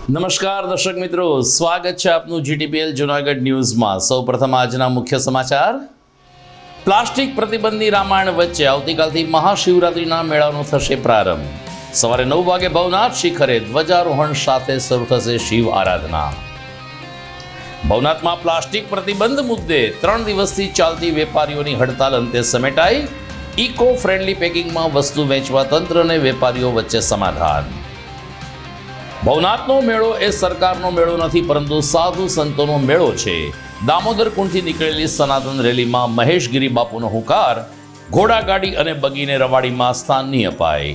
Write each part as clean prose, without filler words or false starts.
નમસ્કાર દર્શક મિત્રો, સ્વાગત છે આપનું જીટીપીએલ જૂનાગઢ ન્યૂઝમાં। સૌપ્રથમ આજના મુખ્ય સમાચાર। પ્લાસ્ટિક પ્રતિબંધની રામાયણ વચ્ચે આવતીકાલથી મહાશિવરાત્રિના મેળાનો થશે પ્રારંભ। સવારે 9 વાગે ભવનાથ શિખરે ધ્વજારોહણ સાથે શરૂ થશે શિવ આરાધના। ભવનાથમાં પ્લાસ્ટિક પ્રતિબંધ મુદ્દે 3 દિવસથી ચાલતી વેપારીઓની હડતાલ અંતે સમેટાઈ। ઇકો ફ્રેન્ડલી પેકિંગમાં વસ્તુ વેચવા તંત્ર અને વેપારીઓ વચ્ચે સમાધાન। ભવનાથનો મેળો એ સરકારનો મેળો નથી, પરંતુ સાધુ સંતોનો મેળો છે। દામોદર કુંડથી નીકળેલી સનાતન રેલીમાં મહેશગીરી બાપુનો હુંકાર, ઘોડાગાડી અને બગીને રવાડીમાં સ્થાન નહીં અપાય।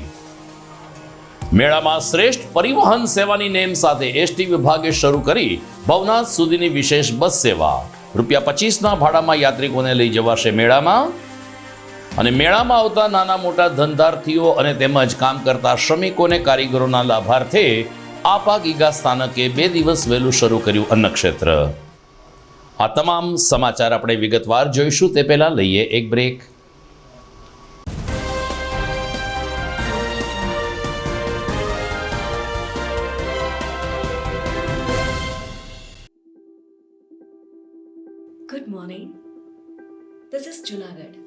મેળામાં શ્રેષ્ઠ પરિવહન સેવાની નેમ સાથે એસટી વિભાગે શરૂ કરી ભવનાથ સુધીની વિશેષ બસ સેવા। ₹25ના ભાડામાં યાત્રિકોને લઈ જવાશે મેળામાં। અને મેળામાં આવતા નાના મોટા ધંધાર્થીઓ અને તેમજ કામ કરતા શ્રમિકોને કારીગરોના લાભાર્થે આપા ગીગા સ્થાનકે 2 દિવસ વહેલું શરૂ કર્યું અન્નક્ષેત્ર। આ તમામ સમાચાર આપણે વિગતવાર જોઈશું, તે પહેલા લઈએ એક break. Good morning. This is Junagadh.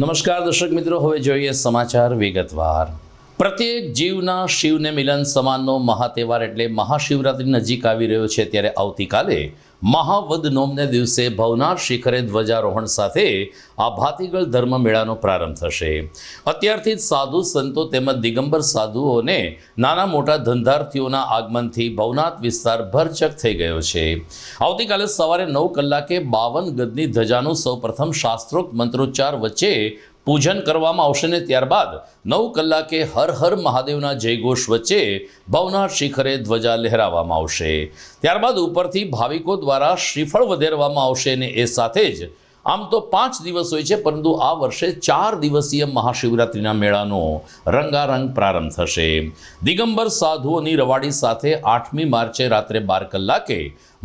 નમસ્કાર દર્શક મિત્રો, હવે જોઈએ સમાચાર વિગતવાર। પ્રત્યેક જીવના શિવને મિલન સમાનનો મહાતહેવાર એટલે મહાશિવરાત્રિ નજીક આવી રહ્યો છે, ત્યારે આવતીકાલે મહાવદ નોમને દિવસે ભવનાથ શિખરે ધ્વજારોહણ સાથે આ ભાતીગળ ધર્મ મેળાનો પ્રારંભ થશે। અત્યારથી જ સાધુ સંતો તેમજ દિગંબર સાધુઓને નાના મોટા ધંધાર્થીઓના આગમનથી ભવનાથ વિસ્તાર ભરચક થઈ ગયો છે। આવતીકાલે સવારે 9 કલાકે 52 ગજની ધજાનું સૌપ્રથમ શાસ્ત્રોક્ત મંત્રોચ્ચાર વચ્ચે પૂજન કરવામાં આવશે ને ત્યારબાદ 9 કલાકે હર હર મહાદેવના જયઘોષ વચ્ચે ભવનાથ શિખરે ધ્વજા લહેરાવવામાં આવશે। ત્યારબાદ ઉપરથી ભાવિકો દ્વારા શ્રીફળ વધેરવામાં આવશે અને એ સાથે જ આમ તો 5 દિવસ હોય છે, પરંતુ આ વર્ષે 4 દિવસીય મહાશિવરાત્રિના મેળાનો રંગારંગ પ્રારંભ થશે। દિગંબર સાધુઓની રવાડી સાથે 8મી માર્ચે રાત્રે 12 કલાકે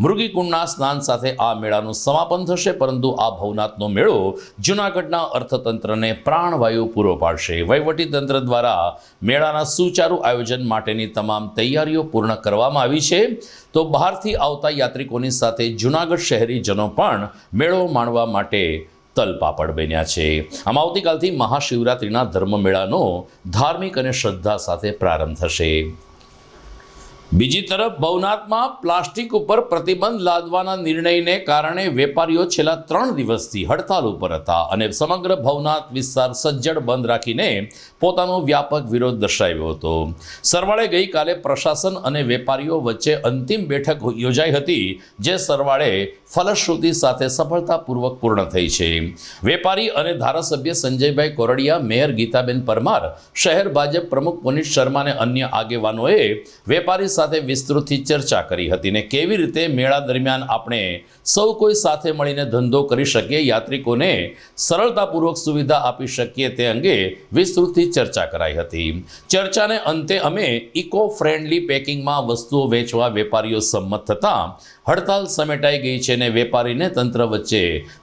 મૃગીકુંડના સ્નાન સાથે આ મેળાનું સમાપન થશે, પરંતુ આ ભવનાથનો મેળો જૂનાગઢના અર્થતંત્રને પ્રાણવાયુ પૂરો પાડશે। વહીવટીતંત્ર દ્વારા મેળાના સુચારુ આયોજન માટેની તમામ તૈયારીઓ પૂર્ણ કરવામાં આવી છે, તો બહારથી આવતા યાત્રિકોની સાથે જૂનાગઢ શહેરીજનો પણ મેળો માણવા માટે તલપાપડ બન્યા છે. આમ આવતીકાલથી મહાશિવરાત્રિના ધર્મમેળાનો ધાર્મિક અને શ્રદ્ધા સાથે પ્રારંભ થશે. બીજી તરફ ભવનાથમાં પ્લાસ્ટિક ઉપર પ્રતિબંધ લાદવાના નિર્ણયને કારણે વેપારીઓ છેલ્લા 3 દિવસથી હડતાલ ઉપર હતા અને સમગ્ર ભવનાથ વિસ્તાર સજ્જડ બંધ રાખીને પોતાનો વ્યાપક વિરોધ દર્શાવ્યો હતો. સરવાળે ગઈકાલે પ્રશાસન અને વેપારીઓ વચ્ચે અંતિમ બેઠક યોજાઈ હતી, જે સરવાળે ફલશ્રુતિ સાથે સફળતાપૂર્વક પૂર્ણ થઈ છે. વેપારી અને ધારાસભ્ય સંજયભાઈ કોરડિયા, મેયર ગીતાબેન પરમાર, શહેર ભાજપ પ્રમુખ પુનિત શર્મા અને અન્ય આગેવાનોએ વેપારી સાથે વિસ્તૃતથી ચર્ચા કરી હતી ને કેવી રીતે મેળા દરમિયાન આપણે સૌ કોઈ સાથે મળીને ધંધો કરી શકીએ, યાત્રિકોને સરળતાપૂર્વક સુવિધા આપી શકીએ તે અંગે વિસ્તૃતથી ચર્ચા કરાઈ હતી. ચર્ચાને અંતે અમે ઇકો ફ્રેન્ડલી પેકિંગમાં વસ્તુઓ વેચવા વેપારીઓ સંમત થતા હડતાલ સમેટાઈ ગઈ છે અને વેપારીને તંત્ર વચ્ચે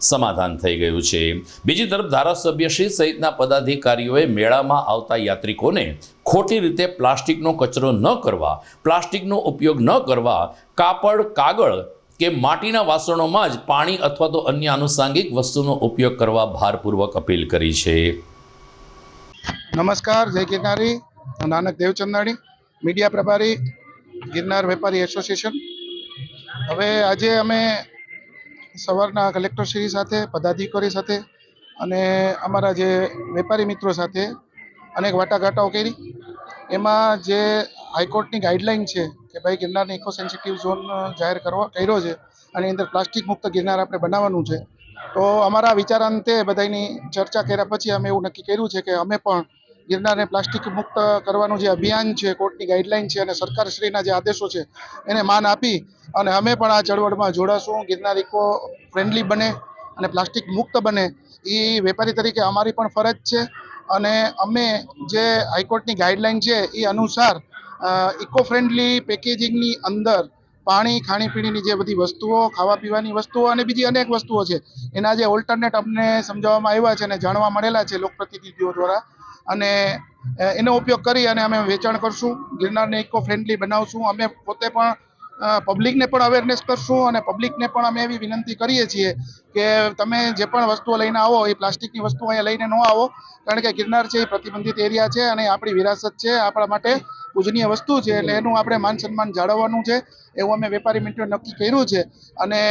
સમાધાન થઈ ગયું છે. બીજી તરફ ધારાસભ્યશ્રી સહિતના પદાધિકારીઓએ મેળામાં આવતા યાત્રિકોને ખોટી રીતે પ્લાસ્ટિકનો કચરો ન કરવા, પ્લાસ્ટિકનો ઉપયોગ ન કરવા, કાપડ, કાગળ કે માટીના વાસણોમાં જ પાણી અથવા તો અન્ય આનુષાંગિક વસ્તુનો ઉપયોગ કરવા ભારપૂર્વક અપીલ કરી છે. નમસ્કાર, જય ગિરનારી. નાનક દેવચંદાણી, મીડિયા પ્રભારી, ગિરનાર વેપારી એસોસિએશન. હવે આજે અમે સવારના કલેક્ટરશ્રી સાથે, પદાધિકારી સાથે અને અમારા જે વેપારી મિત્રો સાથે અનેક વાટાઘાટો કરી. એમાં જે હાઈકોર્ટની ગાઈડલાઈન છે કે ભાઈ ગિરનારને ઇકો સેન્સિટિવ ઝોન જાહેર કર્યો છે અને અંદર પ્લાસ્ટિક મુક્ત ગિરનાર આપણે બનાવવાનું છે. તો અમારા વિચારાંતે બધાની ચર્ચા કર્યા પછી અમે એવું નક્કી કર્યું છે કે અમે પણ ગિરનારને પ્લાસ્ટિક મુક્ત કરવાનું જે અભિયાન છે, કોર્ટની ગાઈડલાઈન છે અને સરકારશ્રીના જે આદેશો છે એને માન આપી અને અમે પણ આ ચળવળમાં જોડાશું. ગિરનાર ઇકો ફ્રેન્ડલી બને અને પ્લાસ્ટિક મુક્ત બને એ વેપારી તરીકે અમારી પણ ફરજ છે અને અમે જે હાઈકોર્ટની ગાઈડલાઈન છે એ અનુસાર ઇકો ફ્રેન્ડલી પેકેજિંગની અંદર પાણી, ખાણીપીણીની જે બધી વસ્તુઓ, ખાવા પીવાની વસ્તુઓ અને બીજી અનેક વસ્તુઓ છે એના જે ઓલ્ટરનેટ અમને સમજાવવામાં આવ્યા છે અને જાણવા મળેલા છે લોકપ્રતિનિધિઓ દ્વારા, અને એનો ઉપયોગ કરી અને અમે વેચાણ કરશું. ગિરનારને ઇકો ફ્રેન્ડલી બનાવશું. અમે પોતે પણ પબ્લિકને પણ અવેરનેસ કરશું અને પબ્લિકને પણ અમે એવી વિનંતી કરીએ છીએ કે તમે જે પણ વસ્તુઓ લઈને આવો એ પ્લાસ્ટિકની વસ્તુઓ અહીંયા લઈને ન આવો, કારણ કે ગિરનાર છે એ પ્રતિબંધિત એરિયા છે અને આપણી વિરાસત છે, આપણા માટે પૂજનીય વસ્તુ છે, એટલે એનું આપણે માન સન્માન જાળવવાનું છે એવું અમે વેપારી મિત્રો નક્કી કર્યું છે. અને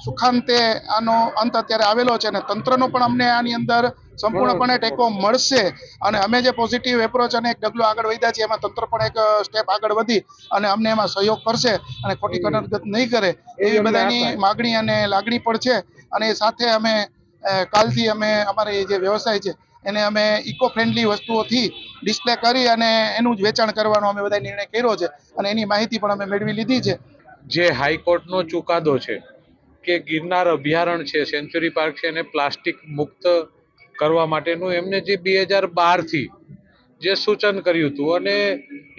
સુખાંતે આનો અંત અત્યારે આવેલો છે અને તંત્રનો પણ અમને આની અંદર સંપૂર્ણપણે ટેકો મળશે અને અમે જે પોઝિટિવ એપ્રોચ અને એક ડગલું આગળ વધ્યા છે એમાં તંત્ર પણ એક સ્ટેપ આગળ વધી અને અમને એમાં સહયોગ કરશે અને ખોટી કનડગત નહીં કરે એવી બધાની માગણી અને લાગણી પણ છે. અને એ સાથે અમે કાલથી અમે અમારી જે વ્યવસાય છે એને અમે ઇકો ફ્રેન્ડલી વસ્તુઓથી ડિસ્પ્લે કરી અને એનું જ વેચાણ કરવાનો અમે બધા નિર્ણય કર્યો છે અને એની માહિતી પણ અમે મેળવી લીધી છે. જે હાઈકોર્ટનો ચુકાદો છે કે ગિરનાર અભયારણ્ય છે, સેન્ચુરી પાર્ક છે, એને પ્લાસ્ટિક મુક્ત કરવા માટેનું એમને જે 2012થી જે સૂચન કર્યું હતું અને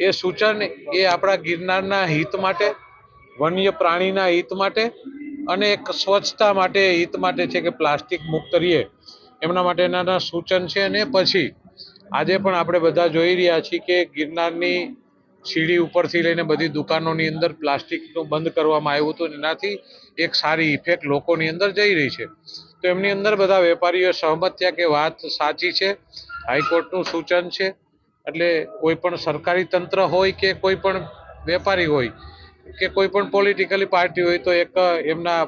એ સૂચન એ આપણા ગિરનારના હિત માટે, વન્ય પ્રાણીના હિત માટે અને એક સ્વચ્છતા માટે હિત માટે છે કે પ્લાસ્ટિક મુક્ત રહીએ એમના માટેના સૂચન છે. અને પછી આજે પણ આપણે બધા જોઈ રહ્યા છીએ કે ગિરનારની સીડી ઉપરથી લઈને બધી દુકાનોની અંદર પ્લાસ્ટિકનું બંધ કરવામાં આવ્યું હતું. એનાથી એક સારી ઇફેક્ટ લોકોની અંદર જઈ રહી છે. તો એમની અંદર બધા વેપારીઓ સહમત થયા કે વાત સાચી છે, હાઈકોર્ટનું સૂચન છે. એટલે કોઈ પણ સરકારી તંત્ર હોય કે કોઈ પણ વેપારી હોય કે કોઈ પણ પોલિટિકલી પાર્ટી હોય તો એક એમના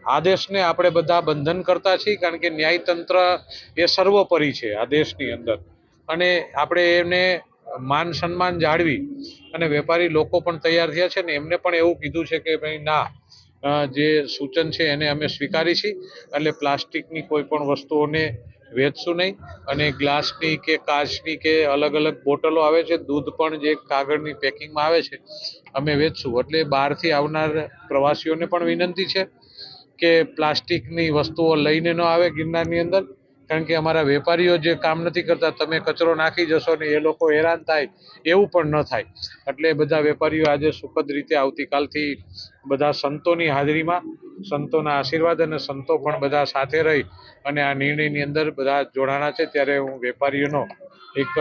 આદેશને આપણે બધા બંધન કરતા છીએ, કારણ કે ન્યાયતંત્ર એ સર્વોપરી છે આ દેશની અંદર અને આપણે એને માન સન્માન જાળવી અને વેપારી લોકો પણ તૈયાર થયા છે ને એમને પણ એવું કીધું છે કે ભાઈ ના, જે સૂચન છે એને અમે સ્વીકારી છીએ એટલે પ્લાસ્ટિકની કોઈ પણ વસ્તુઓને વેચશું નહીં અને ગ્લાસની કે કાચની કે અલગ અલગ બોટલો આવે છે, દૂધ પણ જે કાગળની પેકિંગમાં આવે છે અમે વેચશું. એટલે બહારથી આવનાર પ્રવાસીઓને પણ વિનંતી છે કે પ્લાસ્ટિકની વસ્તુઓ લઈને ન આવે ગિરનારની અંદર, કારણ કે અમારા વેપારીઓ જે કામ નથી કરતા, તમે કચરો નાખી જશો ને એ લોકો હેરાન થાય એવું પણ ન થાય. એટલે બધા વેપારીઓ આજે સુખદ રીતે આવતીકાલથી બધા સંતોની હાજરીમાં, સંતોના આશીર્વાદ અને સંતો પણ બધા સાથે રહી અને આ નિર્ણયની અંદર બધા જોડાણા છે. ત્યારે હું વેપારીઓનો એક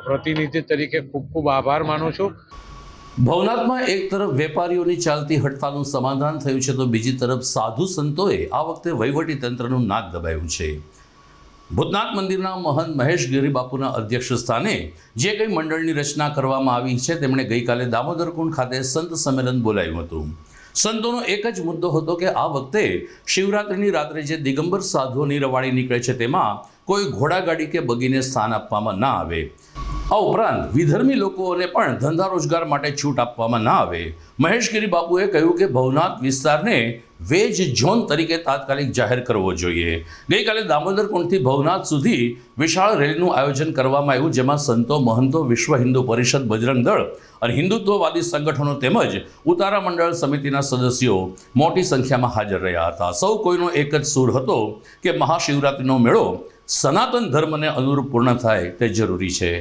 પ્રતિનિધિ તરીકે ખૂબ ખૂબ આભાર માનું છું. ભવનાથમાં એક તરફ વેપારીઓની ચાલતી હડતાલનું સમાધાન થયું છે તો બીજી તરફ સાધુ સંતોએ આ વખતે વહીવટી તંત્રનું નાક દબાયું છે. ભૂતનાથ મંદિરના મહંત મહેશ ગિરી બાપુના અધ્યક્ષ સ્થાને જે કંઈ મંડળની રચના કરવામાં આવી છે તેમણે ગઈકાલે દામોદર કુંડ ખાતે સંત સંમેલન બોલાવ્યું હતું. સંતોનો એક જ મુદ્દો હતો કે આ વખતે શિવરાત્રિની રાત્રે જે દિગંબર સાધુઓની રવાડી નીકળે છે તેમાં કોઈ ઘોડાગાડી કે બગીને સ્થાન આપવામાં ના આવે. આ ઉપરાંત વિધર્મી લોકોને પણ ધંધા રોજગાર માટે છૂટ આપવામાં ના આવે. મહેશગીરી બાપુએ કહ્યું કે ભવનાથ વિસ્તારને વેજ ઝોન તરીકે તાત્કાલિક જાહેર કરવો જોઈએ. ગઈકાલે દામોદર કુંડથી ભવનાથ સુધી વિશાળ રેલીનું આયોજન કરવામાં આવ્યું, જેમાં સંતો, મહંતો, વિશ્વ હિન્દુ પરિષદ, બજરંગ દળ અને હિન્દુત્વવાદી સંગઠનો તેમજ ઉતારા મંડળ સમિતિના સદસ્યો મોટી સંખ્યામાં હાજર રહ્યા હતા. સૌ કોઈનો એક જ સૂર હતો કે મહાશિવરાત્રિનો મેળો સનાતન ધર્મને અનુરૂપ પૂર્ણ થાય તે જરૂરી છે.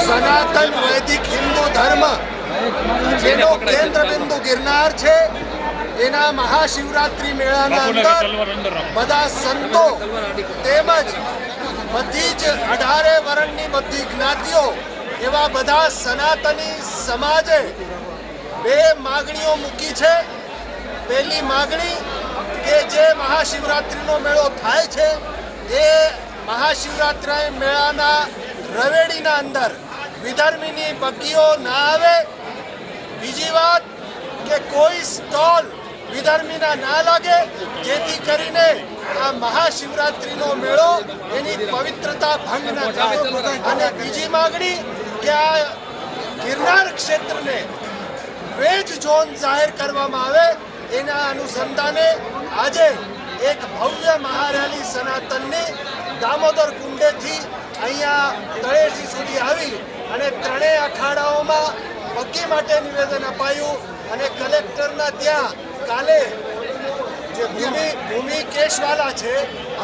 સનાતન વૈદિક હિન્દુ ધર્મ જેનો કેન્દ્ર બિંદુ ગિરનાર છે, એના મહાશિવરાત્રિ મેળાના અંદર બધા સંતો તેમજ બધી જ 18 વર્ણની બધી જ્ઞાતિઓ એવા બધા સનાતની સમાજે બે માગણીઓ મૂકી છે. પહેલી માગણી કે જે મહાશિવરાત્રિનો મેળો થાય છે એ મહાશિવરાત્રિ મેળાના રવેડીના અંદર વિધર્મીની બગીઓ ના આવે. બીજી વાત કે કોઈ સ્ટોલ વિધર્મીના ના લાગે, જેથી કરીને આ મહાશિવરાત્રિનો મેળો એની પવિત્રતા ભંગ ના થાય. અને બીજી માગણી કે આ ગિરનાર ક્ષેત્રને વેજ ઝોન જાહેર કરવામાં આવે. એના અનુસંધાને આજે એક ભવ્ય મહારેલી સનાતનની દામોદર કુંડેથી અહીંયા તળેટી સુધી આવી અને ત્રણેય અખાડાઓમાં બગી માટે નિવેદન અપાયું અને કલેક્ટરના ત્યાં કાલે જે ભૂમિ કેશવાલા છે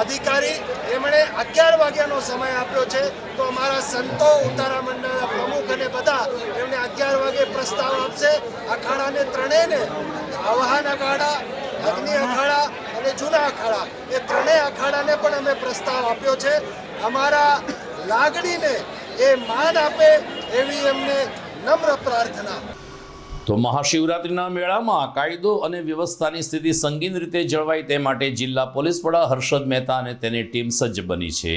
અધિકારી, એમણે 11 વાગ્યાનો સમય આપ્યો છે. તો અમારા સંતો, ઉતારા મંડળના પ્રમુખ અને બધા એમને 11 વાગે પ્રસ્તાવ આપશે. અખાડાને ત્રણેયને આવાહન અખાડા, અગ્નિ અખાડા અને જૂના અખાડા, એ ત્રણેય અખાડાને પણ અમે પ્રસ્તાવ આપ્યો છે. અમારા લાગણીને એ માન આપે એવી એમને નમ્ર પ્રાર્થના. તો મહાશિવરાત્રિના મેળામાં કાયદો અને વ્યવસ્થાની સ્થિતિ સંગીન રીતે જળવાય તે માટે જિલ્લા પોલીસ વડા હર્ષદ મહેતા અને તેની ટીમ સજ્જ બની છે.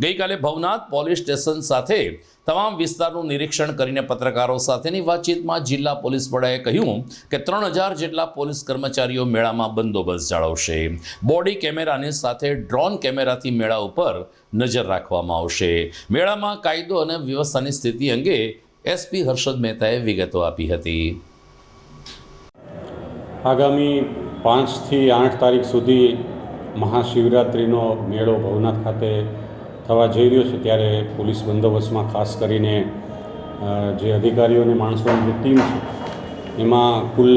ગઈકાલે ભવનાથ પોલીસ સ્ટેશન સાથે તમામ વિસ્તારનું નિરીક્ષણ કરીને પત્રકારો સાથેની વાતચીતમાં જિલ્લા પોલીસ વડાએ કહ્યું કે 3000 જેટલા પોલીસ કર્મચારીઓ મેળામાં બંદોબસ્ત જાળવશે. બોડી કેમેરાની સાથે ડ્રોન કેમેરાથી મેળા ઉપર નજર રાખવામાં આવશે. મેળામાં કાયદો અને વ્યવસ્થાની સ્થિતિ અંગે એસપી હર્ષદ મહેતાએ વિગતો આપી હતી. આગામી 5 થી 8 તારીખ સુધી મહાશિવરાત્રિનો મેળો ભવનાથ ખાતે થવા જઈ રહ્યો છે, ત્યારે પોલીસ બંદોબસ્તમાં ખાસ કરીને જે અધિકારીઓ અને માણસોની જે ટીમ છે એમાં કુલ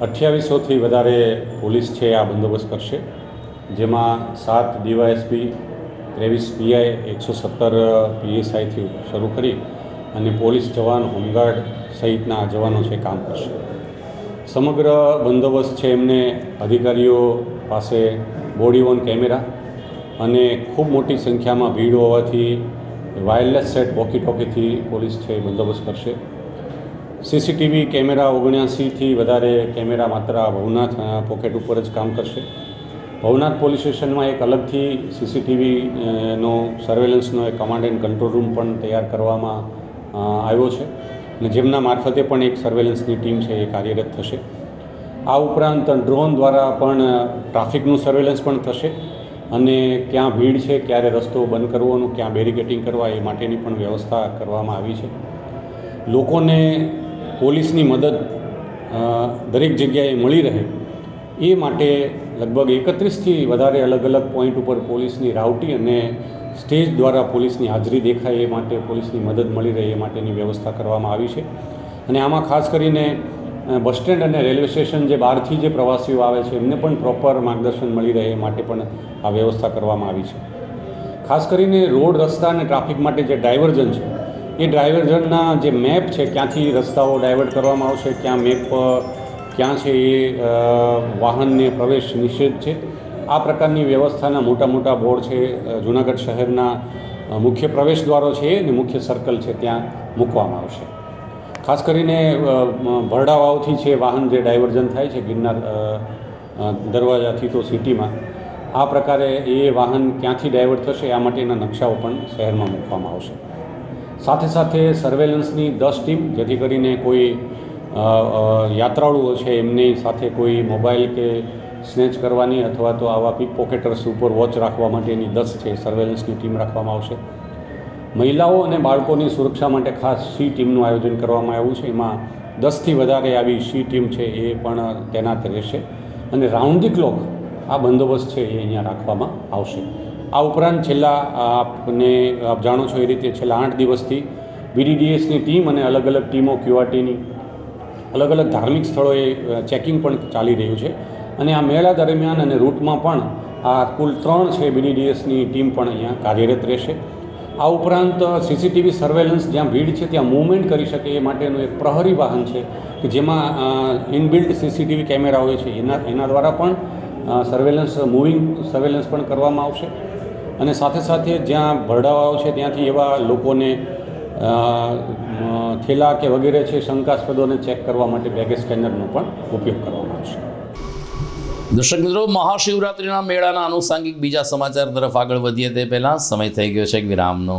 2800થી વધારે પોલીસ છે આ બંદોબસ્ત કરશે, જેમાં 7 ડીવાયએસપી, 23 પીઆઈ, 117 પીએસઆઈથી શરૂ કરી અને પોલીસ જવાન, હોમગાર્ડ સહિતના જવાનો છે કામ કરશે. સમગ્ર બંદોબસ્ત છે એમને અધિકારીઓ પાસે બોડી ઓન કેમેરા અને ખૂબ મોટી સંખ્યામાં ભીડ હોવાથી વાયરલેસ સેટ વોકી ટોકીથી પોલીસ છે બંદોબસ્ત કરશે. સીસીટીવી કેમેરા 79થી વધારે કેમેરા માત્ર ભવનાથ પોકેટ ઉપર જ કામ કરશે. ભવનાથ પોલીસ સ્ટેશનમાં એક અલગથી સીસીટીવીનો સર્વેલન્સનો એક કમાન્ડ એન્ડ કંટ્રોલ રૂમ પણ તૈયાર કરવામાં આવ્યો છે અને જેમના મારફતે પણ એક સર્વેલન્સની ટીમ છે એ કાર્યરત થશે. આ ઉપરાંત ડ્રોન દ્વારા પણ ટ્રાફિકનું સર્વેલન્સ પણ થશે અને ક્યાં ભીડ છે, ક્યારે રસ્તો બંધ કરવાનો, ક્યાં બેરિકેટિંગ કરવા, એ માટેની પણ વ્યવસ્થા કરવામાં આવી છે. લોકોને પોલીસની મદદ દરેક જગ્યાએ મળી રહે એ માટે લગભગ 31થી વધારે અલગ અલગ પોઈન્ટ ઉપર પોલીસની રાવટી અને સ્ટેજ દ્વારા પોલીસની હાજરી દેખાય એ માટે પોલીસની મદદ મળી રહે એ માટેની વ્યવસ્થા કરવામાં આવી છે. અને આમાં ખાસ કરીને બસ સ્ટેન્ડ અને રેલવે સ્ટેશન જે બહારથી જે પ્રવાસીઓ આવે છે એમને પણ પ્રોપર માર્ગદર્શન મળી રહે એ માટે પણ આ વ્યવસ્થા કરવામાં આવી છે. ખાસ કરીને રોડ, રસ્તા અને ટ્રાફિક માટે જે ડાયવર્ઝન છે એ ડાયવર્ઝનના જે મેપ છે, ક્યાંથી રસ્તાઓ ડાયવર્ટ કરવામાં આવશે, ક્યાં મેપ ક્યાં છે એ વાહનને પ્રવેશ નિષેધ છે, આ પ્રકારની વ્યવસ્થાના મોટા મોટા બોર્ડ છે જૂનાગઢ શહેરના મુખ્ય પ્રવેશ દ્વારો છે અને મુખ્ય સર્કલ છે ત્યાં મૂકવામાં આવશે. ખાસ કરીને ભરડા વાવથી છે વાહન જે ડાયવર્ઝન થાય છે ગિરનાર દરવાજાથી તો સિટીમાં, આ પ્રકારે એ વાહન ક્યાંથી ડાયવર્ટ થશે આ માટેના નકશાઓ પણ શહેરમાં મૂકવામાં આવશે. સાથે સાથે સર્વેલન્સની 10 ટીમ, જેથી કરીને કોઈ યાત્રાળુઓ છે એમની સાથે કોઈ મોબાઈલ કે સ્નેચ કરવાની અથવા તો આવા પીક પોકેટર્સ ઉપર વોચ રાખવા માટેની 10 છે સર્વેલન્સની ટીમ રાખવામાં આવશે. મહિલાઓ અને બાળકોની સુરક્ષા માટે ખાસ સી ટીમનું આયોજન કરવામાં આવ્યું છે. એમાં 10થી વધારે આવી સી ટીમ છે એ પણ તૈનાત રહેશે અને રાઉન્ડ ધી ક્લોક આ બંદોબસ્ત છે એ અહીંયા રાખવામાં આવશે. આ ઉપરાંત છેલ્લા આપ જાણો છો એ રીતે છેલ્લા 8 દિવસથી BDDSની ટીમ અને અલગ અલગ ટીમો QRTની અલગ અલગ ધાર્મિક સ્થળોએ ચેકિંગ પણ ચાલી રહ્યું છે અને આ મેળા દરમિયાન અને રૂટમાં પણ આ કુલ 3 છે BDDSની ટીમ પણ અહીંયા કાર્યરત રહેશે. આ ઉપરાંત CCTV સર્વેલન્સ જ્યાં ભીડ છે ત્યાં મૂવમેન્ટ કરી શકે એ માટેનું એક પ્રહરી વાહન છે કે જેમાં ઇનબિલ્ટ CCTV કેમેરા હોય છે, એના દ્વારા પણ સર્વેલન્સ મૂવિંગ સર્વેલન્સ પણ કરવામાં આવશે. અને સાથે સાથે જ્યાં ભરડાવાઓ છે ત્યાંથી એવા લોકોને થેલા કે વગેરે છે શંકાસ્પદોને ચેક કરવા માટે બેગેજ સ્કેનરનો પણ ઉપયોગ કરવામાં આવશે. દર્શક મિત્રો, મહાશિવરાત્રિના મેળાના આનુષંગિક બીજા સમાચાર તરફ આગળ વધીએ તે પહેલાં સમય થઈ ગયો છે એક વિરામનો.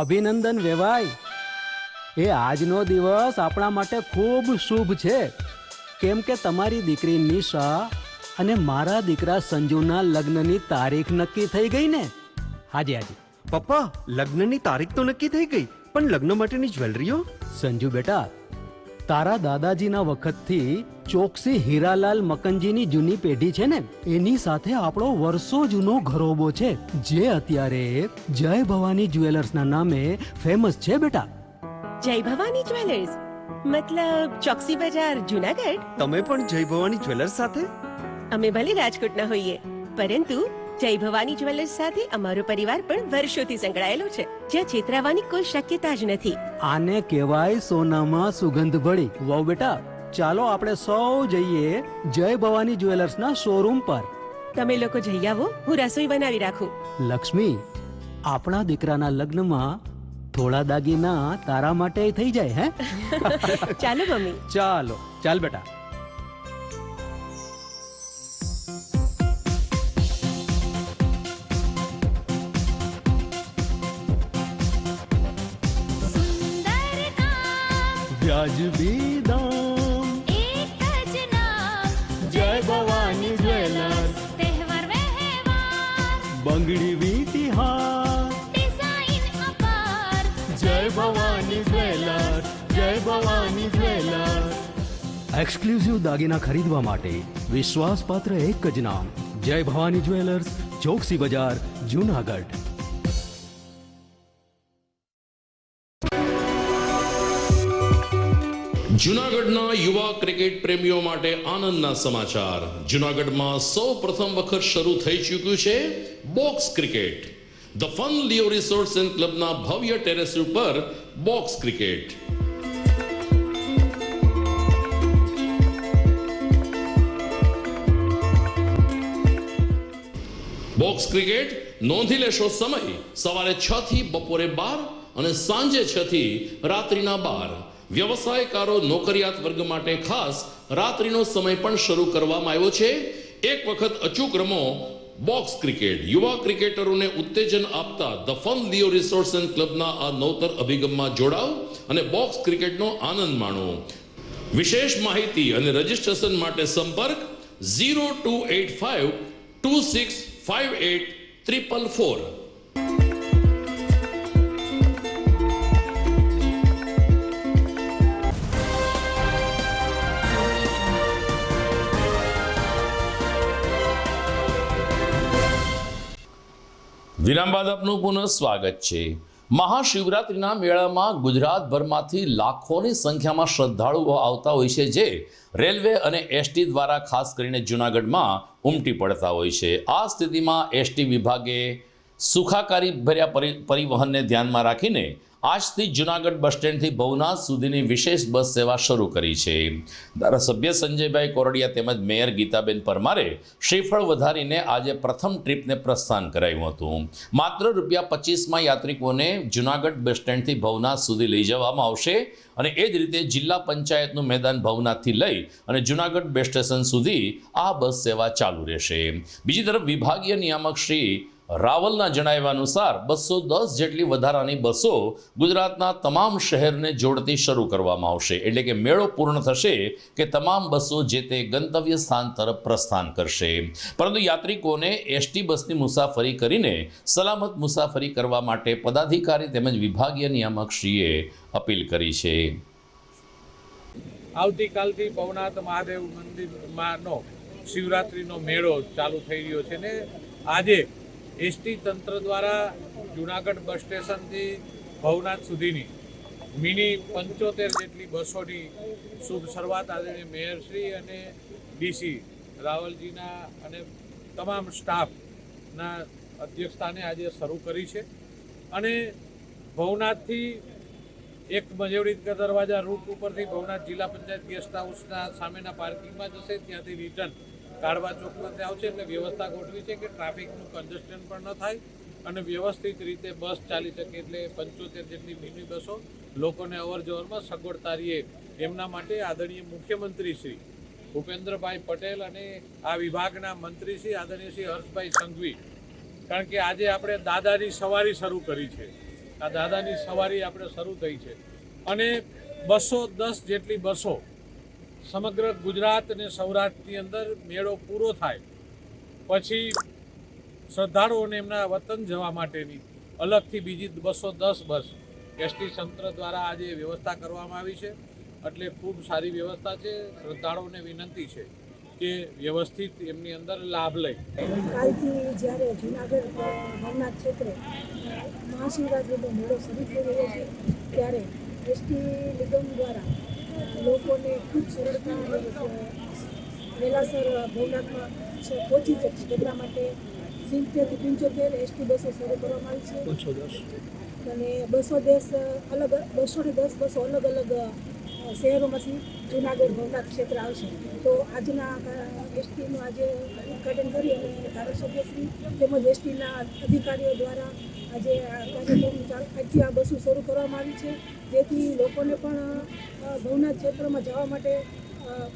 અભિનંદન વેવાય, એ આજનો દિવસ આપણા માટે ખૂબ શુભ છે, કેમ કે તમારી દીકરી નિશા અને મારા દીકરા સંજુના લગ્નની તારીખ નક્કી થઈ ગઈ ને. હાજી હાજી પપ્પા, લગ્નની તારીખ તો નક્કી થઈ ગઈ, પણ લગ્ન માટેની જ્વેલરીઓ? સંજુ બેટા, તારા દાદાજીના વખતથી ચોકસી હીરાલાલ મકનજીની જૂની પેઢી છે ને, એની સાથે આપણો વર્ષો જૂનો ઘરોબો છે, જે અત્યારે જય ભવાની જ્વેલર્સના નામે ફેમસ છે બેટા. જય ભવાની જ્વેલર્સ મતલબ ચોકસી બજાર જુનાગઢ? તમે પણ જય ભવાની જ્વેલર્સ સાથે? અમે ભલે રાજકોટના હોઈએ, પરંતુ જય ભવાની જ્વેલર્સ સાથે અમારો પરિવાર પણ વર્ષોથી સંકળાયેલો છે, જ્યાં છેતરાવાની કોઈ શક્યતા જ નથી. આને કહેવાય સોનામાં સુગંધ ભળી. વાવ બેટા, ચાલો આપણે સૌ જઈએ જય ભવાની જ્વેલર્સના શોરૂમ પર. તમે લોકો જઈ આવો, હું રસોઈ બનાવી રાખું. લક્ષ્મી, આપણા દીકરાના લગ્નમાં થોડા દાગીના તારા માટે થઈ જાય. હે ચાલો મમ્મી. ચાલો ચાલ બેટા. વ્યાજબી દામ, એક જ નામ, જય ભવાની જ્વેલર્સ. તહેવાર વ્યવહાર, બંગડી વીટી હાર, ડિઝાઇન અપાર, જય એક્સક્લુઝિવ દાગીના ખરીદવા માટે વિશ્વાસપાત્ર એક જ નામ, જય ભવાની જ્વેલર્સ, ચોકસી બજાર, જૂનાગઢ. જૂનાગઢના યુવા ક્રિકેટ પ્રેમીઓ માટે આનંદના સમાચાર. જૂનાગઢમાં સૌ પ્રથમ વખત શરૂ થઈ ચૂક્યું છે box cricket. The fun Leo resorts and ક્લબના ભવ્ય ટેરેસ ઉપર બોક્સ ક્રિકેટ. બોક્સ ક્રિકેટ નોંધી લેશો સમય સવારે 6 થી બપોરે 12 અને સાંજે 6 થી રાત્રિના 12. વ્યવસાયકારો નોકરિયાત વર્ગ માટે ખાસ રાત્રિનો સમય પણ શરૂ કરવામાં આવ્યો છે. એક વખત અચૂક રમો બોક્સ ક્રિકેટ. યુવા ક્રિકેટરોને ઉત્તેજન આપતા the fun Leo resorts and ક્લબના આ નવતર અભિગમમાં જોડાઓ અને બોક્સ ક્રિકેટનો આનંદ માણો. વિશેષ માહિતી અને રજીસ્ટ્રેશન માટે સંપર્ક 0285 2658 444. વિરામ બાદ આપનું પુનઃ સ્વાગત છે. મહાશિવરાત્રિના મેળામાં ગુજરાતભરમાંથી લાખોની સંખ્યામાં શ્રદ્ધાળુઓ આવતા હોય છે, જે રેલવે અને એસટી દ્વારા ખાસ કરીને જૂનાગઢમાં ઉમટી પડતા હોય છે. આ સ્થિતિમાં એસટી વિભાગે સુખાકારી ભર્યા પરિવહનને ધ્યાનમાં રાખીને આજથી જૂનાગઢ બસ સ્ટેન્ડથી ભવનાથ સુધીની વિશેષ બસ સેવા શરૂ કરી છે. ધારાસભ્ય સંજયભાઈ કોરડિયા તેમજ મેયર ગીતાબેન પરમારે શ્રીફળ વધારીને આજે પ્રથમ ટ્રીપને પ્રસ્થાન કરાવ્યું હતું. માત્ર ₹25માં યાત્રિકોને જૂનાગઢ બસ સ્ટેન્ડથી ભવનાથ સુધી લઈ જવામાં આવશે અને એ જ રીતે જિલ્લા પંચાયતનું મેદાન ભવનાથથી લઈ અને જૂનાગઢ બસ સ્ટેશન સુધી આ બસ સેવા ચાલુ રહેશે. બીજી તરફ વિભાગીય નિયામક શ્રી રાવલના જણાવ્યા અનુસાર 210 જેટલી વધારાની બસો ગુજરાતના તમામ શહેરને જોડતી શરૂ કરવામાં આવશે. એટલે કે મેળો પૂર્ણ થશે કે તમામ બસો જે તે ગંતવ્ય સ્થાન તરફ પ્રસ્થાન કરશે. પરંતુ યાત્રિકોને એસટી બસની મુસાફરી કરીને સલામત મુસાફરી કરવા માટે પદાધિકારી તેમજ વિભાગીય નિયામક શ્રીએ અપીલ કરી છે. આવતીકાલથી ભવનાથ મહાદેવ મંદિરમાંનો શિવરાત્રિનો મેળો ચાલુ થઈ રહ્યો છે ને આજે એસટી તંત્ર દ્વારા જૂનાગઢ બસ સ્ટેશનથી ભવનાથ સુધીની મિની 75 જેટલી બસોની શુભ શરૂઆત આદરણીય મેયરશ્રી અને ડીસી રાવલજીના અને તમામ સ્ટાફના અધ્યક્ષસ્થાને આજે શરૂ કરી છે. અને ભવનાથથી એક મજેવડી દરવાજા રૂટ ઉપરથી ભવનાથ જિલ્લા પંચાયત ગેસ્ટ હાઉસના સામેના પાર્કિંગમાં જશે. ત્યાંથી રિટર્ન કાળવા ચોકમાં આવશે. એટલે વ્યવસ્થા ગોઠવી છે કે ટ્રાફિકનું કન્જેસ્શન પણ ન થાય અને વ્યવસ્થિત રીતે બસ ચાલી શકે. એટલે 75 જેટલી મિની બસો લોકોને અવર જવરમાં સગવડતા રહે એમના માટે આદરણીય મુખ્યમંત્રી શ્રી ભૂપેન્દ્રભાઈ પટેલ અને આ વિભાગના મંત્રી શ્રી આદરણીય શ્રી હર્ષભાઈ સંઘવી, કારણ કે આજે આપણે દાદાની સવારી શરૂ કરી છે. આ દાદાની સવારી આપણે શરૂ થઈ છે અને 210 જેટલી બસો સમગ્ર ગુજરાત અને સૌરાષ્ટ્રની અંદર મેળો પૂરો થાય પછી શ્રદ્ધાળુઓને એમના વતન જવા માટેની અલગથી બીજી 210 બસ એસટી તંત્ર દ્વારા આજે વ્યવસ્થા કરવામાં આવી છે. એટલે ખૂબ સારી વ્યવસ્થા છે. શ્રદ્ધાળુઓને વિનંતી છે કે વ્યવસ્થિત એમની અંદર લાભ લે. કાલથી જ્યારે જૂનાગઢ ભવનાથ ક્ષેત્રે મહાશિવરાત્રિનો મેળો શરૂ થઈ રહ્યો છે ત્યારે એસટી નિગમ દ્વારા લોકોને ખૂબ સરળતા વહેલાસર ભવનાથમાં પહોંચી શકશે એટલા માટે 70 થી 75 એસટી બસો શરૂ કરવામાં આવી છે. અને 210 બસો અલગ અલગ શહેરોમાંથી જૂનાગઢ ભવનાથ ક્ષેત્ર આવશે. તો આજના એસટીનું આજે ઉદઘાટન કરી અને ધારાસભ્યશ્રી તેમજ એસટીના અધિકારીઓ દ્વારા આજે આજથી આ બસો શરૂ કરવામાં આવી છે, જેથી લોકોને પણ ભવનાથ ક્ષેત્રમાં જવા માટે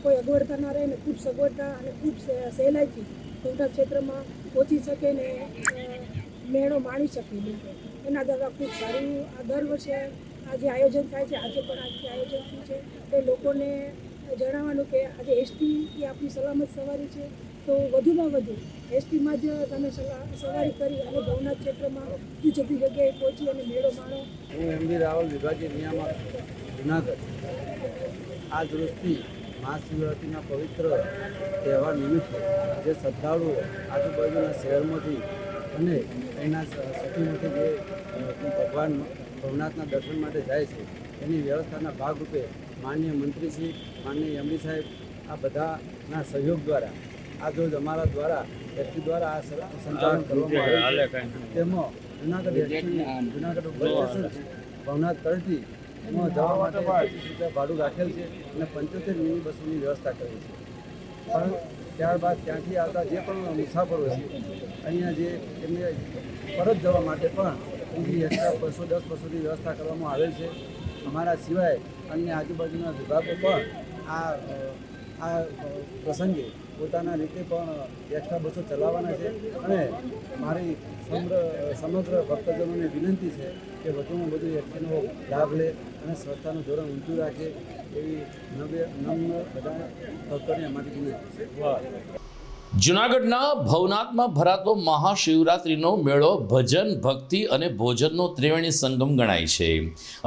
કોઈ અગવડતા ના રહે અને ખૂબ સગવડતા અને ખૂબ સહેલાઈથી ભવનાથ ક્ષેત્રમાં પહોંચી શકે ને મેળો માણી શકે. એના દ્વારા ખૂબ સારું આ દર વર્ષે આજે આયોજન થાય છે. આજે પણ આજથી આયોજન થયું છે. તે લોકોને જણાવવાનું કે આજે એસટી એ આપણી સલામત સવારી છે, તો વધુમાં વધુ એસટીમાં જ તમે સવારી કરી અને ભવનાથ ક્ષેત્રમાં જુદી જુદી જગ્યાએ પહોંચી અને મેળો માણો. હું એમડી રાવલ વિભાગીય નિયામક જૂનાગઢ. આજ રોજથી મહાશિવરાત્રિના પવિત્ર તહેવાર નિમિત્તે જે શ્રદ્ધાળુઓ આજુબાજુના શહેરમાંથી અને અહીંના સિટીમાંથી જે ભગવાન ભવનાથના દર્શન માટે જાય છે એની વ્યવસ્થાના ભાગરૂપે માનનીય મંત્રીશ્રી, માનનીય એમડી સાહેબ આ બધાના સહયોગ દ્વારા આજરોજ અમારા દ્વારા એસટી દ્વારા આ સંચાલન કરવામાં આવે છે. તેમાં જુનાગઢ એસટી જુનાગઢ ભવનાથ તરફથી જવા માટે 25 રૂપિયા ભાડું રાખેલ છે અને 75 મિની બસોની વ્યવસ્થા કરી છે. પણ ત્યારબાદ ત્યાંથી આવતા જે પણ મુસાફરો છે અહીંયા જે એમને પરત જવા માટે પણ બીજી એક્સ્ટ્રા 210 બસોની વ્યવસ્થા કરવામાં આવેલ છે. અમારા સિવાય અન્ય આજુબાજુના વિભાગો પણ આ પ્રસંગે પોતાના રીતે પણ એક્સ્ટ્રા બસો ચલાવવાના છે અને મારી સમગ્ર ભક્તજનોને વિનંતી છે કે વધુમાં વધુ એસટીનો લાભ લે અને સ્વચ્છતાનું ધોરણ ઊંચું રાખે એવી નમ્ર બધા ભક્તોને અમારી વિનંતી છે. જૂનાગઢના ભવનાથમાં ભરાતો મહાશિવરાત્રિનો મેળો ભજન, ભક્તિ અને ભોજનનો ત્રિવેણી સંગમ ગણાય છે.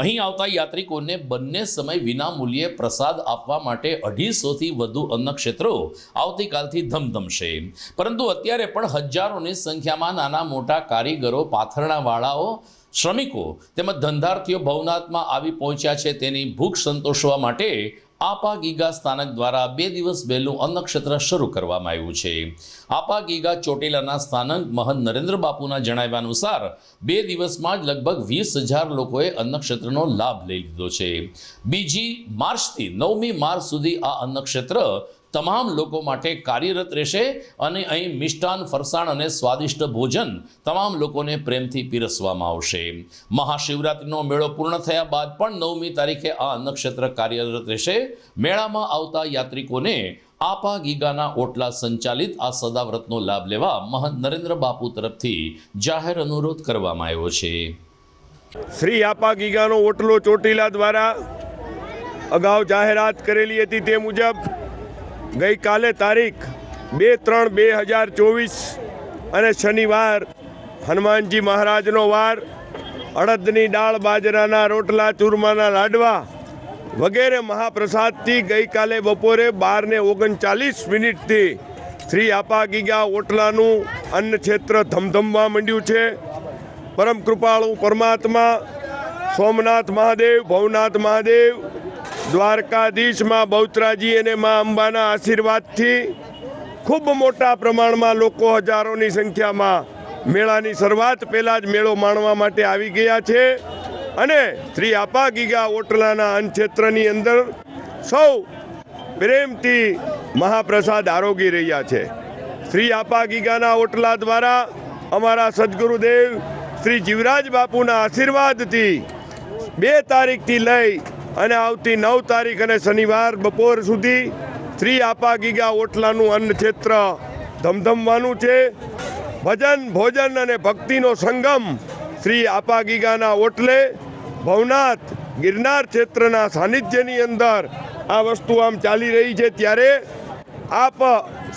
અહીં આવતા યાત્રિકોને બંને સમય વિનામૂલ્યે પ્રસાદ આપવા માટે 250થી વધુ અન્નક્ષેત્રો આવતીકાલથી ધમધમશે. પરંતુ અત્યારે પણ હજારોની સંખ્યામાં નાના મોટા કારીગરો, પાથરણાવાળાઓ, શ્રમિકો તેમજ ધંધાર્થીઓ ભવનાથમાં આવી પહોંચ્યા છે. તેની ભૂખ સંતોષવા માટે આપા ગીગા સ્થાનક દ્વારા 2 દિવસ વહેલું અન્નક્ષેત્ર શરૂ કરવામાં આવ્યું છે. આપા ગીગા ચોટીલાના સ્થાનક મહંત નરેન્દ્ર બાપુના જણાવ્યા અનુસાર 2 દિવસમાં જ લગભગ 20,000 લોકોએ અન્નક્ષેત્રનો લાભ લઈ લીધો છે. 2 માર્ચથી 9મી માર્ચ સુધી આ અન્નક્ષેત્ર તમામ લોકો માટે કાર્યરત રહેશે અને અહીં મિષ્ટાન, ફરસાણ અને સ્વાદિષ્ટ ભોજન તમામ લોકોને પ્રેમથી પીરસવામાં આવશે. મહાશિવરાત્રિનો મેળો પૂર્ણ થયા બાદ પણ 9મી તારીખે આ અન્નક્ષેત્ર કાર્યરત રહેશે. મેળામાં આવતા યાત્રિકોને આપા ગીગાના ઓટલા સંચાલિત આ સદાવ્રતનો લાભ લેવા મહંત નરેન્દ્ર બાપુ તરફથી જાહેર અનુરોધ કરવામાં આવ્યો છે. શ્રી આપા ગીગાનો ઓટલો ચોટીલા દ્વારા અગાઉ જાહેરાત કરેલી હતી તે મુજબ ગઈકાલે તારીખ 2/3/2024 અને શનિવાર હનુમાનજી મહારાજનો વાર, અડદની દાળ, બાજરાના રોટલા, ચૂરમાના લાડવા વગેરે મહાપ્રસાદથી ગઈકાલે બપોરે 12:39 શ્રી આપા ગીગા ઓટલાનું અન્ન ક્ષેત્ર ધમધમવા માંડ્યું છે. પરમ કૃપાળુ પરમાત્મા સોમનાથ મહાદેવ, ભવનાથ મહાદેવ, દ્વારકાધીશ માં બહુચરાજી અને માં અંબાના આશીર્વાદથી ખૂબ મોટા પ્રમાણમાં લોકો હજારોની સંખ્યામાં મેળાની શરૂઆત પહેલાં જ મેળો માણવા માટે આવી ગયા છે અને શ્રી આપા ગીગા ઓટલાના અન્ન ક્ષેત્રની અંદર સૌ પ્રેમથી મહાપ્રસાદ આરોગી રહ્યા છે. શ્રી આપા ગીગાના ઓટલા દ્વારા અમારા સદગુરુદેવ શ્રી જીવરાજ બાપુના આશીર્વાદથી 2 તારીખથી લઈ અને આવતી 9 તારીખ અને શનિવાર બપોર સુધી શ્રી આપા ગીગા ઓટલાનું અન્ન ક્ષેત્ર ધમધમવાનું છે. ભજન, ભોજન અને ભક્તિનો સંગમ શ્રી આપા ગીગાના ઓટલે ભવનાથ ગિરનાર ક્ષેત્રના સાનિધ્યની અંદર આ વસ્તુ આમ ચાલી રહી છે. ત્યારે આપ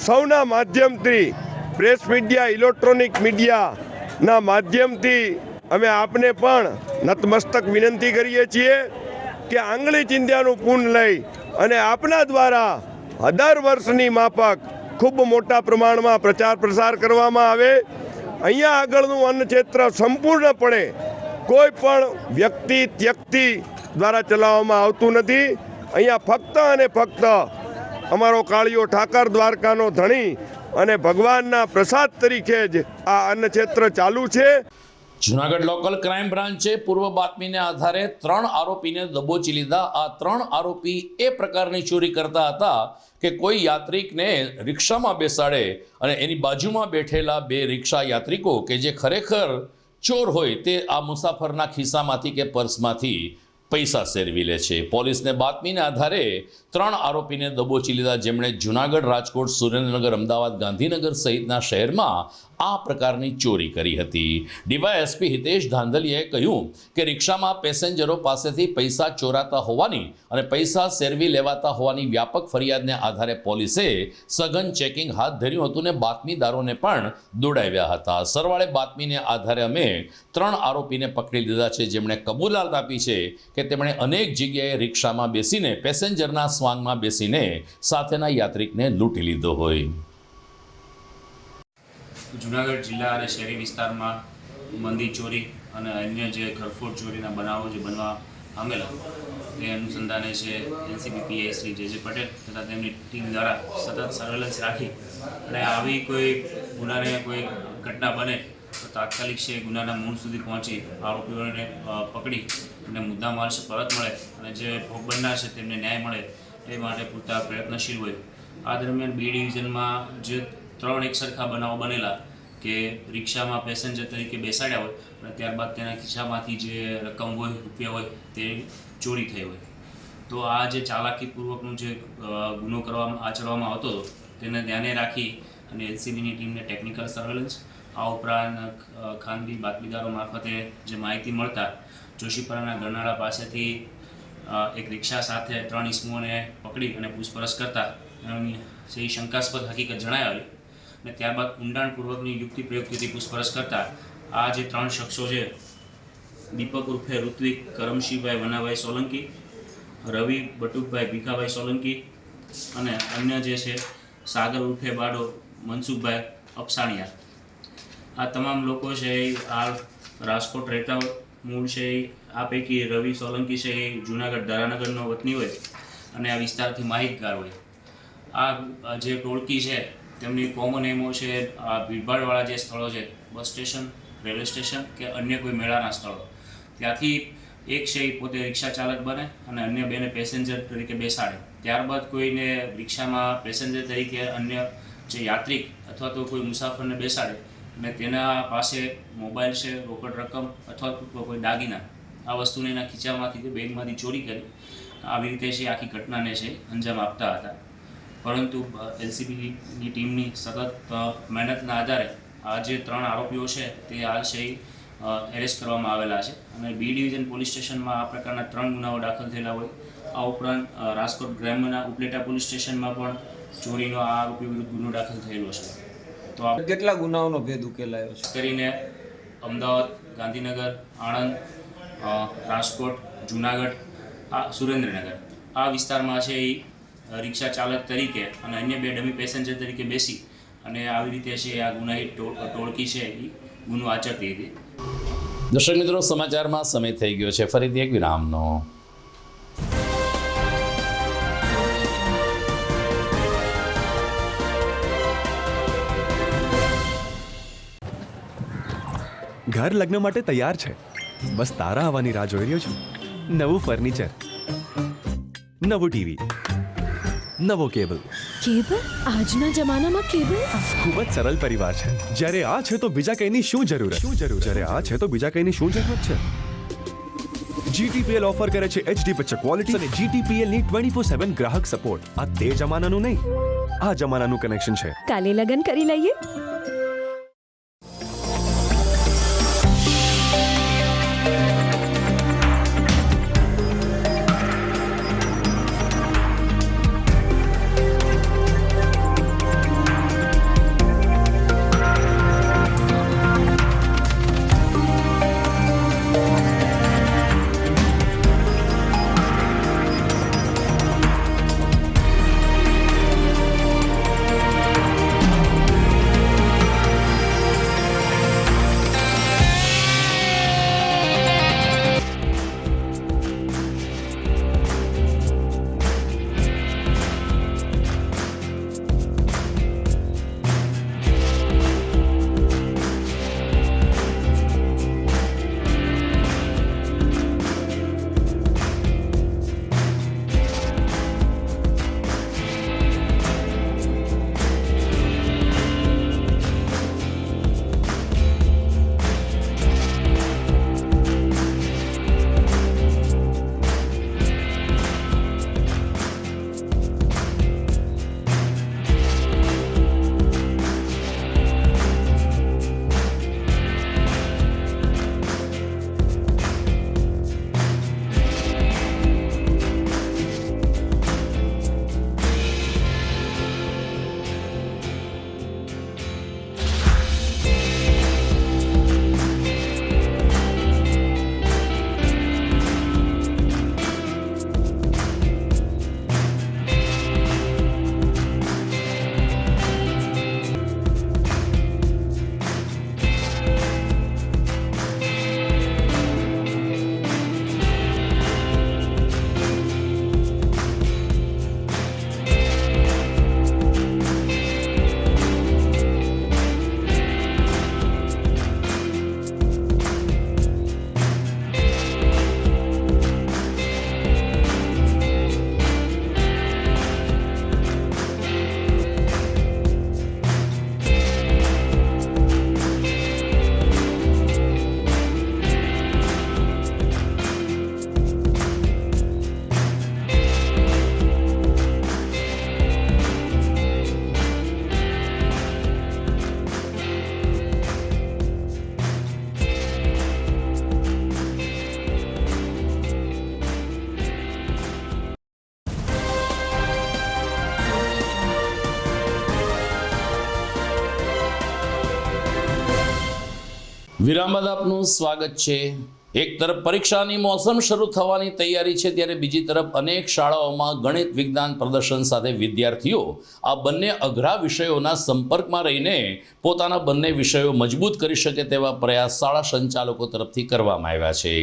સૌના માધ્યમથી, પ્રેસ મીડિયા, ઇલેક્ટ્રોનિક મીડિયાના માધ્યમથી અમે આપને પણ નતમસ્તક વિનંતી કરીએ છીએ કે આંગળી ચિંધ્યાનું પૂન લઈ અને આપના દ્વારા 10 વર્ષની માફક ખૂબ મોટા પ્રમાણમાં પ્રચાર પ્રસાર કરવામાં આવે. અહીંયા આગળનું અન્ન ક્ષેત્ર સંપૂર્ણપણે કોઈ પણ વ્યક્તિ દ્વારા ચલાવવામાં આવતું નથી. અહીંયા ફક્ત અને ફક્ત અમારો કાળિયો ઠાકર, દ્વારકાનો ધણી અને ભગવાનના પ્રસાદ તરીકે જ આ અન્ન ક્ષેત્ર ચાલુ છે. જૂનાગઢ લોકલ ક્રાઇમ બ્રાન્ચે પૂર્વ બાતમીને આધારે 3 આરોપીને દબોચી લીધા. આ 3 આરોપી એ પ્રકારની ચોરી કરતા હતા કે કોઈ યાત્રિકને રિક્ષામાં બેસાડે અને એની બાજુમાં બેઠેલા 2 રિક્ષા યાત્રિકો કે જે ખરેખર ચોર હોય તે આ મુસાફરના ખિસ્સામાંથી કે પર્સમાંથી પૈસા સેરવી લે છે. પોલીસને બાતમીને આધારે 3 આરોપીને દબોચી લીધા, જેમણે જૂનાગઢ, રાજકોટ, સુરેન્દ્રનગર, અમદાવાદ, ગાંધીનગર સહિતના શહેરમાં આ પ્રકારની ચોરી કરી હતી. ડીવાયએસપી હિતેશ ધાંધલિયાએ કહ્યું કે રિક્ષામાં પેસેન્જરો પાસેથી પૈસા ચોરાતા હોવાની અને પૈસા સેરવી લેવાતા હોવાની વ્યાપક ફરિયાદને આધારે પોલીસે સઘન ચેકિંગ હાથ ધર્યું હતું અને બાતમીદારોને પણ દોડાવ્યા હતા. સરવાળે બાતમીને આધારે અમે 3 આરોપીને પકડી લીધા છે, જેમણે કબૂલાત આપી છે કે તેમણે અનેક જગ્યાએ રિક્ષામાં બેસીને પેસેન્જરના સ્વાંગમાં બેસીને સાથેના યાત્રિકને લૂંટી લીધો હોય. જુનાગઢ જિલ્લા અને શહેરી વિસ્તારમાં મંદી ચોરી અને અન્ય જે ઘરફોડ ચોરીના બનાવો જે બનવા પામેલા તે અનુસંધાને છે એલસીબી પીઆઈ શ્રી જે પટેલ તથા તેમની ટીમ દ્વારા સતત સર્વેલન્સ રાખી અને આવી કોઈ ગુનાને કોઈ ઘટના બને તો તાત્કાલિક છે ગુનાના મૂળ સુધી પહોંચી આરોપીઓને પકડી અને મુદ્દામાલ છે પરત મળે અને જે ભોગ બનનાર છે તેમને ન્યાય મળે એ માટે પૂરતા પ્રયત્નશીલ હોય. આ દરમિયાન બી ડિવિઝનમાં જે 3 એકસરખા બનાવો બનેલા કે રિક્ષામાં પેસેન્જર તરીકે બેસાડ્યા હોય અને ત્યારબાદ તેના ખિસ્સામાંથી જે રકમ હોય, રૂપિયા હોય તે ચોરી થઈ હોય. તો આ જે ચાલાકીપૂર્વકનું જે ગુનો આચરવામાં આવતો હતો તેને ધ્યાને રાખી અને એલસીબીની ટીમને ટેકનિકલ સર્વેલન્સ, આ ઉપરાંત ખાનગી બાતમીદારો મારફતે જે માહિતી મળતા જોશીપરાના ગરનાળા પાસેથી એક રિક્ષા સાથે 3 ઇસમોને પકડી અને પૂછપરછ કરતા એની શંકાસ્પદ હકીકત જણાવી અને ત્યારબાદ ઊંડાણપૂર્વકની યુક્તિ પ્રયુક્તિથી પૂછપરછ કરતા આ જે 3 શખ્સો છે દીપક ઉર્ફે ઋત્વિક કરમશીભાઈ વનાભાઈ સોલંકી, રવિ બટુકભાઈ ભીખાભાઈ સોલંકી અને અન્ય જે છે સાગર ઉર્ફે બાડો મનસુખભાઈ અપસાણિયા. આ તમામ લોકો છે એ હાલ રાજકોટ રહેતા હોય. મૂળ છે આ પૈકી રવિ સોલંકી છે એ જૂનાગઢ ધરાનગરનો વતની હોય અને આ વિસ્તારથી માહિતગાર હોય. આ જે ટોળકી છે તેમની કોમન એમો છે આ ભીડભાડવાળા જે સ્થળો છે, બસ સ્ટેશન, રેલવે સ્ટેશન કે અન્ય કોઈ મેળાના સ્થળો, ત્યાંથી એક છે એ પોતે રિક્ષા ચાલક બને અને અન્ય બેને પેસેન્જર તરીકે બેસાડે. ત્યારબાદ કોઈને રિક્ષામાં પેસેન્જર તરીકે અન્ય જે યાત્રિક અથવા તો કોઈ મુસાફરને બેસાડે અને તેના પાસે મોબાઈલ છે, રોકડ રકમ અથવા તો કોઈ દાગીના, આ વસ્તુને એના ખીચામાંથી કે બેગમાંથી ચોરી કરી આવી રીતે છે આખી ઘટનાને છે અંજામ આપતા હતા. પરંતુ એલસીબીની ટીમની સતત મહેનતના આધારે આ જે 3 આરોપીઓ છે તે હાલ છે એરેસ્ટ કરવામાં આવેલા છે અને બી ડિવિઝન પોલીસ સ્ટેશનમાં આ પ્રકારના 3 ગુનાઓ દાખલ થયેલા હોય. આ ઉપરાંત રાજકોટ ગ્રામ્યના ઉપલેટા પોલીસ સ્ટેશનમાં પણ ચોરીનો આ આરોપી વિરુદ્ધ ગુનો દાખલ થયેલો છે. તો આ કેટલા ગુનાઓનો ભેદ ઉકેલાયો છે? કરીને અમદાવાદ, ગાંધીનગર, આણંદ, રાજકોટ, જૂનાગઢ, સુરેન્દ્રનગર આ વિસ્તારમાં છે એ રિક્ષા ચાલક તરીકે અને અન્ય 2 ડમી પેસેન્જર તરીકે બેસી અને આવી રીતે છે આ ગુનાહિત ટોળકી છે એ ગુનો આચરતી હતી. દર્શક મિત્રો, સમાચારમાં સમય થઈ ગયો છે ફરીથી એક વિરામનો. ઘર લગ્ન માટે તૈયાર છે, બસ તારા આવવાની રાહ જોઈ રહ્યો છું. નવું ફર્નિચર, નવું ટીવી, નવો કેબલ. આજના જમાનામાં કેબલ ખૂબ જ સરળ પરિવાર છે. જ્યારે આ છે તો બીજા કઈની શું જરૂરત? જ્યારે આ છે તો બીજા કઈની શું જરૂરત છે? GTPL ઓફર કરે છે HD પિક્ચર ક્વોલિટી અને GTPL ની 24/7 ગ્રાહક સપોર્ટ. આ તે જમાનાનું નહીં, આ જમાનાનું કનેક્શન છે. કાલે લગન કરી લઈએ. વિરામ બાદ આપનું સ્વાગત છે. એક તરફ પરીક્ષાની મોસમ શરૂ થવાની તૈયારી છે, ત્યારે બીજી તરફ અનેક શાળાઓમાં ગણિત વિજ્ઞાન પ્રદર્શન સાથે વિદ્યાર્થીઓ આ બંને અઘરા વિષયોના સંપર્કમાં રહીને પોતાના બંને વિષયો મજબૂત કરી શકે તેવા પ્રયાસ શાળા સંચાલકો તરફથી કરવામાં આવ્યા છે.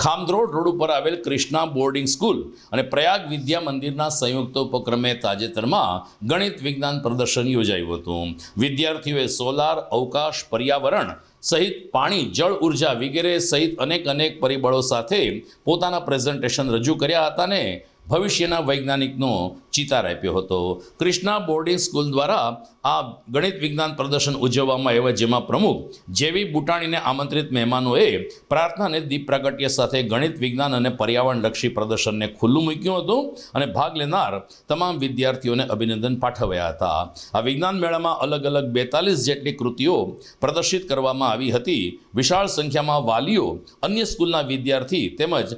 ખામધ્રોડ રોડ ઉપર આવેલ કૃષ્ણા બોર્ડિંગ સ્કૂલ અને પ્રયાગ વિદ્યા મંદિરના સંયુક્ત ઉપક્રમે તાજેતરમાં ગણિત વિજ્ઞાન પ્રદર્શન યોજાયું હતું. વિદ્યાર્થીઓએ સોલાર, અવકાશ, પર્યાવરણ સહિત પાણી, જળ ઉર્જા વગેરે સહિત અનેક પરિબળો સાથે પોતાના પ્રેઝન્ટેશન રજૂ કર્યા હતા અને ભવિષ્યના વૈજ્ઞાનિકનો ચિતાર આપ્યો હતો. કૃષ્ણા બોર્ડિંગ સ્કૂલ દ્વારા આ ગણિત વિજ્ઞાન પ્રદર્શન ઉજવવામાં આવ્યા, જેમાં પ્રમુખ જેવી બુટાણીને આમંત્રિત મહેમાનોએ પ્રાર્થના અને દીપ પ્રાગટ્ય સાથે ગણિત વિજ્ઞાન અને પર્યાવરણલક્ષી પ્રદર્શનને ખુલ્લું મૂક્યું હતું અને ભાગ લેનાર તમામ વિદ્યાર્થીઓને અભિનંદન પાઠવ્યા હતા. આ વિજ્ઞાન મેળામાં અલગ 42 જેટલી કૃતિઓ પ્રદર્શિત કરવામાં આવી હતી. વિશાળ સંખ્યામાં વાલીઓ, અન્ય સ્કૂલના વિદ્યાર્થી તેમજ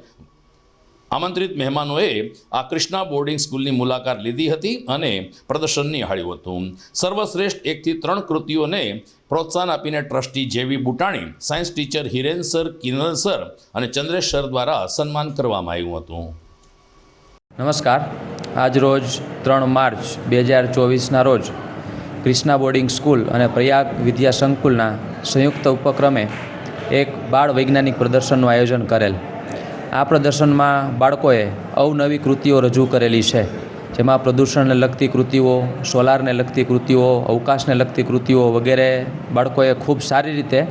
આમંત્રિત મહેમાનોએ આ કૃષ્ણા બોર્ડિંગ સ્કૂલની મુલાકાત લીધી હતી અને પ્રદર્શન નિહાળ્યું હતું. સર્વશ્રેષ્ઠ 1 થી 3 કૃતિઓને પ્રોત્સાહન આપીને ટ્રસ્ટી જેવી બુટાણી, સાયન્સ ટીચર હિરેન સર, કિરણ સર અને ચંદ્રેશ સર દ્વારા સન્માન કરવામાં આવ્યું હતું. નમસ્કાર. આજ રોજ 3 માર્ચ 2024ના રોજ કૃષ્ણા બોર્ડિંગ સ્કૂલ અને પ્રયાગ વિદ્યા સંકુલના સંયુક્ત ઉપક્રમે એક બાળ વૈજ્ઞાનિક પ્રદર્શનનું આયોજન કરેલ. આ પ્રદર્શનમાં બાળકોએ અવનવી કૃતિઓ રજૂ કરેલી છે, જેમાં પ્રદૂષણને લગતી કૃતિઓ, સોલારને લગતી કૃતિઓ, અવકાશને લગતી કૃતિઓ વગેરે બાળકોએ ખૂબ સારી રીતે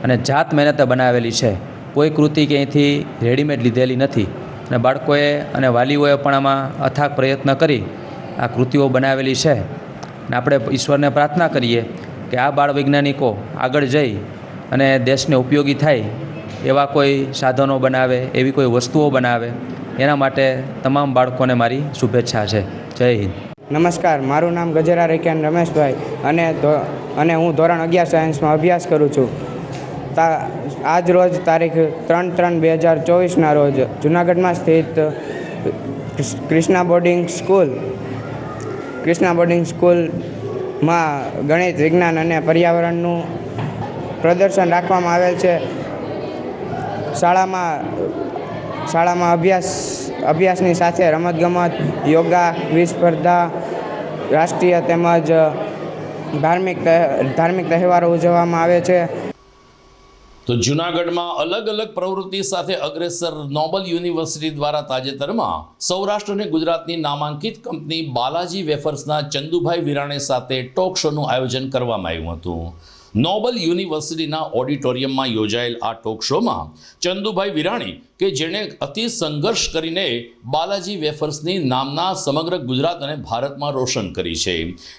અને જાત મહેનતે બનાવેલી છે. કોઈ કૃતિ ક્યાંયથી રેડીમેડ લીધેલી નથી અને બાળકોએ અને વાલીઓએ પણ આમાં અથાગ પ્રયત્ન કરી આ કૃતિઓ બનાવેલી છે. અને આપણે ઈશ્વરને પ્રાર્થના કરીએ કે આ બાળ વૈજ્ઞાનિકો આગળ જઈ અને દેશને ઉપયોગી થાય એવા કોઈ સાધનો બનાવે, એવી કોઈ વસ્તુઓ બનાવે, એના માટે તમામ બાળકોને મારી શુભેચ્છા છે. જય હિન્દ. નમસ્કાર, મારું નામ ગજેરા રેકિયાન રમેશભાઈ અને હું ધોરણ 11 સાયન્સમાં અભ્યાસ કરું છું. આજ રોજ તારીખ 3/3/2024ના રોજ જૂનાગઢમાં સ્થિત કૃષ્ણા બોર્ડિંગ સ્કૂલમાં ગણિત, વિજ્ઞાન અને પર્યાવરણનું પ્રદર્શન રાખવામાં આવેલ છે. શાળામાં અભ્યાસની સાથે રમતગમત, યોગા, ક્વિઝ સ્પર્ધા, રાષ્ટ્રીય તેમજ ધાર્મિક તહેવારો ઉજવવામાં આવે છે. તો જૂનાગઢમાં અલગ પ્રવૃત્તિ સાથે અગ્રેસર નોબલ યુનિવર્સિટી દ્વારા તાજેતરમાં સૌરાષ્ટ્ર અને ગુજરાતની નામાંકિત કંપની બાલાજી વેફર્સના ચંદુભાઈ વિરાણી સાથે ટોક શોનું આયોજન કરવામાં આવ્યું હતું. નોબલ યુનિવર્સિટીના ઓડિટોરિયમમાં યોજાયેલ આ ટોક શોમાં ચંદુભાઈ વિરાણી, કે જેણે અતિ સંઘર્ષ કરીને બાલાજી વેફર્સની નામના સમગ્ર ગુજરાત અને ભારતમાં રોશન કરી છે,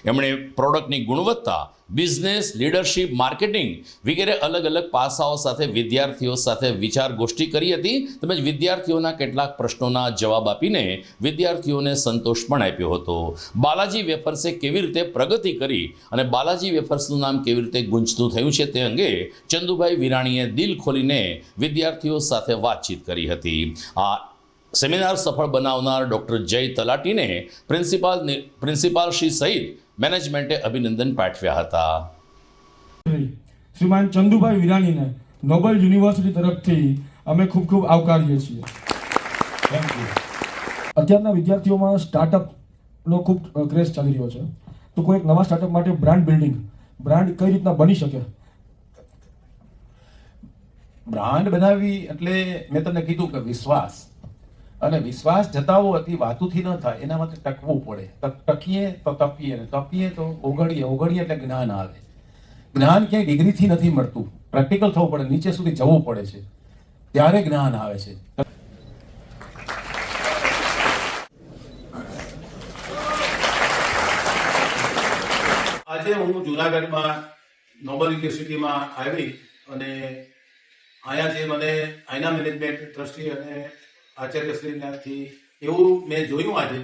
એમણે પ્રોડક્ટની ગુણવત્તા, બિઝનેસ, લીડરશિપ, માર્કેટિંગ વગેરે અલગ પાસાઓ સાથે વિદ્યાર્થીઓ સાથે વિચાર ગોષ્ઠી કરી હતી, તેમજ વિદ્યાર્થીઓના કેટલાક પ્રશ્નોના જવાબ આપીને વિદ્યાર્થીઓને સંતોષ પણ આપ્યો હતો. બાલાજી વેફર્સે કેવી રીતે પ્રગતિ કરી અને બાલાજી વેફર્સનું નામ કેવી રીતે ગુંજતું થયું છે તે અંગે ચંદુભાઈ વિરાણીએ દિલ ખોલીને વિદ્યાર્થીઓ સાથે વાતચીત કરી હતી. આ સેમિનાર સફળ બનાવનાર ડૉક્ટર જય તલાટીને પ્રિન્સિપાલ શ્રી સહિત મેનેજમેન્ટે અભિનંદન પાઠવ્યા હતા. શ્રીમાન ચંદુભાઈ વિરાણીને નોબલ યુનિવર્સિટી તરફથી અમે ખૂબ આવકારીએ છીએ. અત્યારના વિદ્યાર્થીઓમાં સ્ટાર્ટઅપનો ખૂબ ક્રેઝ ચાલી રહ્યો છે. તો કોઈ એક નવા સ્ટાર્ટઅપ માટે બ્રાન્ડ કઈ રીતના બની શકે? બ્રાન્ડ બનાવવી એટલે મેં તમને કીધું કે વિશ્વાસ, અને વિશ્વાસ જતાવવાથી વાતુથી ન થાય, એના માટે ટકવું પડે. ટકીએ તો તપીએ, ને તપીએ તો ઓગળીએ એટલે જ્ઞાન આવે. જ્ઞાન ક્યાંય ડિગ્રીથી નથી મળતું, પ્રેક્ટિકલ થવું પડે, નીચે સુધી જવું પડે છે, ત્યારે જ્ઞાન આવે છે. આજે હું જૂનાગઢમાં નોબલ યુનિવર્સિટીમાં આવી અને અહીંયા જે મને આઈના મેનેજમેન્ટ ટ્રસ્ટી અને આચાર્યશ્રીનાથી એવું મેં જોયું આજે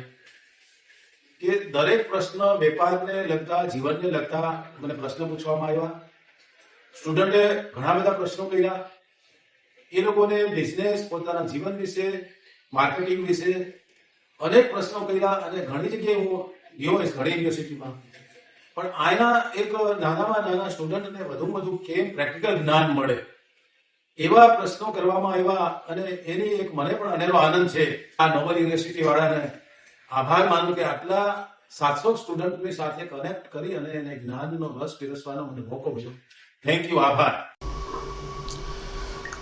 કે દરેક પ્રશ્ન વેપારને લગતા, જીવનને લગતા મને પ્રશ્ન પૂછવામાં આવ્યા. સ્ટુડન્ટે ઘણા બધા પ્રશ્નો કર્યા. એ લોકોને બિઝનેસ, પોતાના જીવન વિશે, માર્કેટિંગ વિશે અનેક પ્રશ્નો કર્યા અને ઘણી જગ્યાએ હું ગયો ઘણી યુનિવર્સિટીમાં, પણ આના એક નાનામાં નાના સ્ટુડન્ટને વધુમાં વધુ કેમ પ્રેક્ટિકલ જ્ઞાન મળે એવા પ્રશ્નો કરવામાં આવ્યા અને એની એક મને પણ અનેરો આનંદ છે. આ નોબલ યુનિવર્સિટી વાળાને આભાર માનું કે આટલા 700 સ્ટુડન્ટની સાથે કનેક્ટ કરી અને એને જ્ઞાનનો રસ પીરસવાનો મને મોકો મળ્યો. થેન્ક યુ, આભાર.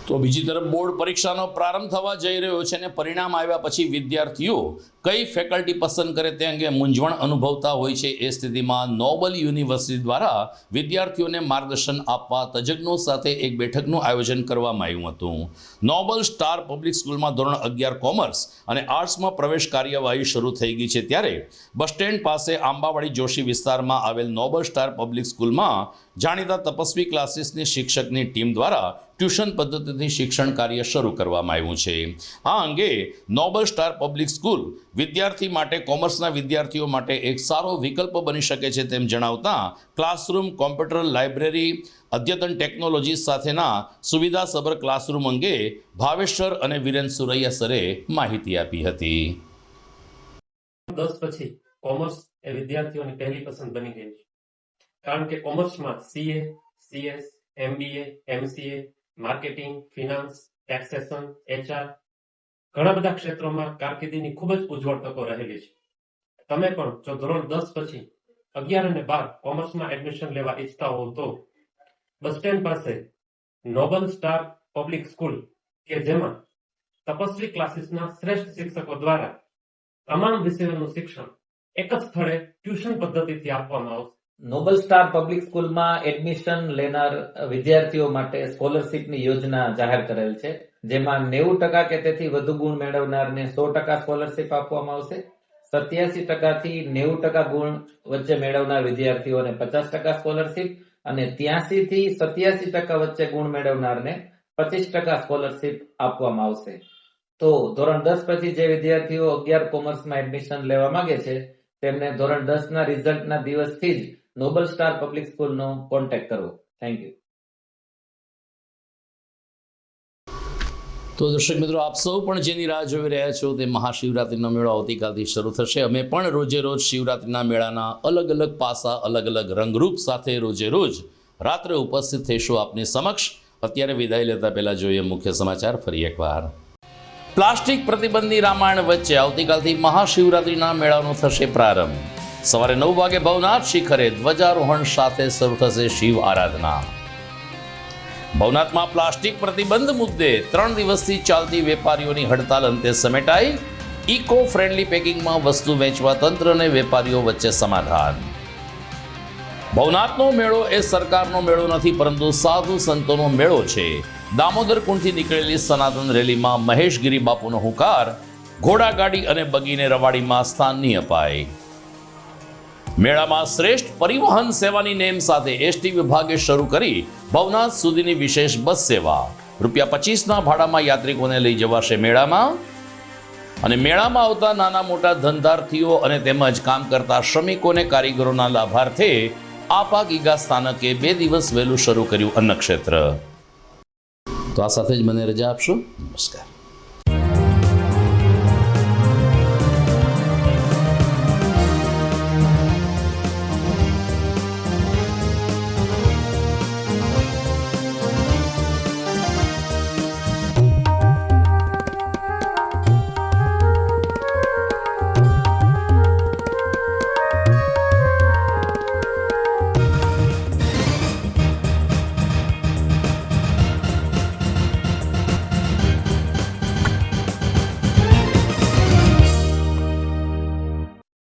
તો બીજી તરફ બોર્ડ પરીક્ષાનો પ્રારંભ થવા જઈ રહ્યો છે અને પરિણામ આવ્યા પછી વિદ્યાર્થીઓ કઈ ફેકલ્ટી પસંદ કરે તે અંગે મૂંઝવણ અનુભવતા હોય છે. એ સ્થિતિમાં નોબલ યુનિવર્સિટી દ્વારા વિદ્યાર્થીઓને માર્ગદર્શન આપવા તજજ્ઞો સાથે એક બેઠકનું આયોજન કરવામાં આવ્યું હતું. નોબલ સ્ટાર પબ્લિક સ્કૂલમાં ધોરણ 11 કોમર્સ અને આર્ટ્સમાં પ્રવેશ કાર્યવાહી શરૂ થઈ ગઈ છે. ત્યારે બસ સ્ટેન્ડ પાસે આંબાવાડી જોશી વિસ્તારમાં આવેલ નોબલ સ્ટાર પબ્લિક સ્કૂલમાં જાણીતા તપસ્વી ક્લાસીસની શિક્ષકની ટીમ દ્વારા ટ્યુશન પદ્ધતિથી શિક્ષણ કાર્ય શરૂ કરવામાં આવ્યું છે. આ અંગે નોબલ સ્ટાર પબ્લિક સ્કૂલ વિદ્યાર્થી માટે કોમર્સના વિદ્યાર્થીઓ માટે એક સારો વિકલ્પ બની શકે છે તેમ જણાવતા ક્લાસરૂમ, કોમ્પ્યુટર, લાઇબ્રેરી, અદ્યતન ટેકનોલોજી સાથેના સુવિધાસભર ક્લાસરૂમ અંગે ભાવેશ્વર અને વિરેન સુરૈયા સરે માહિતી આપી હતી. 10 પછી કોમર્સ એ વિદ્યાર્થીઓની પહેલી પસંદ બની ગઈ છે, કારણ કે કોમર્સમાં CA, CS, MBA, MCA, marketing, finance, taxation, HR ઘણા બધા ક્ષેત્રોમાં કારકિર્દીની ખૂબ જ ઉજ્જવળ તકો રહેલી છે. તમે પણ જો ધોરણ 10 પછી 11 અને 12 કોમર્સમાં એડમિશન લેવા ઈચ્છતા હો તો બસ સ્ટેન્ડ પાસે નોબલ સ્ટાર પબ્લિક સ્કૂલ કે જેમાં તપસ્વી ક્લાસીસના શ્રેષ્ઠ શિક્ષકો દ્વારા તમામ વિષયોનું શિક્ષણ એક જ સ્થળે ટ્યુશન પદ્ધતિથી આપવામાં આવશે. નોબલ સ્ટાર પબ્લિક સ્કૂલમાં એડમિશન લેનાર વિદ્યાર્થીઓ માટે સ્કોલરશીપની યોજના જાહેર કરેલ છે, જેમાં 90% કે તેથી વધુ ગુણ મેળવનારને 100% સ્કોલરશીપ આપવામાં આવશે. 87% થી 90% ગુણ વચ્ચે મેળવનાર વિદ્યાર્થીઓને 50% સ્કોલરશીપ અને 83 થી 87% વચ્ચે ગુણ મેળવનારને 25% સ્કોલરશીપ આપવામાં આવશે. તો ધોરણ 10 પછી જે વિદ્યાર્થીઓ 11 કોમર્સમાં એડમિશન લેવા માંગે છે તેમને ધોરણ 10 ના રિઝલ્ટના દિવસથી જ નોબલ સ્ટાર પબ્લિક સ્કૂલનો કોન્ટેક્ટ કરવો. Thank you. તો દર્શક મિત્રો, આપ સૌ પણ જેની રાહ જોઈ રહ્યા છો તે મહાશિવરાત્રિનો મેળો આવતીકાલથી શરૂ થશે. અમે પણ રોજે રોજ શિવરાત્રિના મેળાના અલગ અલગ પાસા, અલગ અલગ રંગરૂપ સાથે રોજે રોજ રાત્રે ઉપસ્થિત થઈશું આપની સમક્ષ. અત્યારે વિદાય લેતા પહેલા જોઈએ મુખ્ય સમાચાર ફરી એકવાર. પ્લાસ્ટિક પ્રતિબંધની રામાયણ વચ્ચે આવતીકાલથી મહાશિવરાત્રિના મેળાનો થશે પ્રારંભ. સવારે 9 વાગે ભવનાથ શિખરે ધ્વજારોહણ સાથે શરૂ થશે શિવ આરાધના. ભવનાથમાં પ્લાસ્ટિક પ્રતિબંધ મુદ્દે 3 દિવસથી ચાલતી વેપારીઓની હડતાલ અંતે સમેટાઈ. ઇકો ફ્રેન્ડલી પેકિંગમાં વસ્તુ વેચવા તંત્ર અને વેપારીઓ વચ્ચે સમાધાન. ભવનાથનો મેળો એ સરકારનો મેળો નથી, પરંતુ સાધુ સંતોનો મેળો છે. દામોદર કુંડથી નીકળેલી સનાતન રેલીમાં મહેશગીરી બાપુનો હુંકાર. ઘોડાગાડી અને બગીને રવાડીમાં સ્થાનની અપાઈ. મેળામાં શ્રેષ્ઠ પરિવહન સેવાની નેમ સાથે એસટી વિભાગે શરૂ કરી ભવનાથ સુધીની વિશેષ બસ સેવા. ₹25ના ભાડામાં યાત્રિકોને લઈ જવાશે મેળામાં. અને મેળામાં આવતા નાના મોટા ધંધાર્થીઓ અને તેમજ કામ કરતા શ્રમિકોને કારીગરોના લાભાર્થે આપા ગીગા સ્થાનકે 2 દિવસ વહેલું શરૂ કર્યું અન્નક્ષેત્ર. તો આ સાથે જ મને રજા આપશો. નમસ્કાર.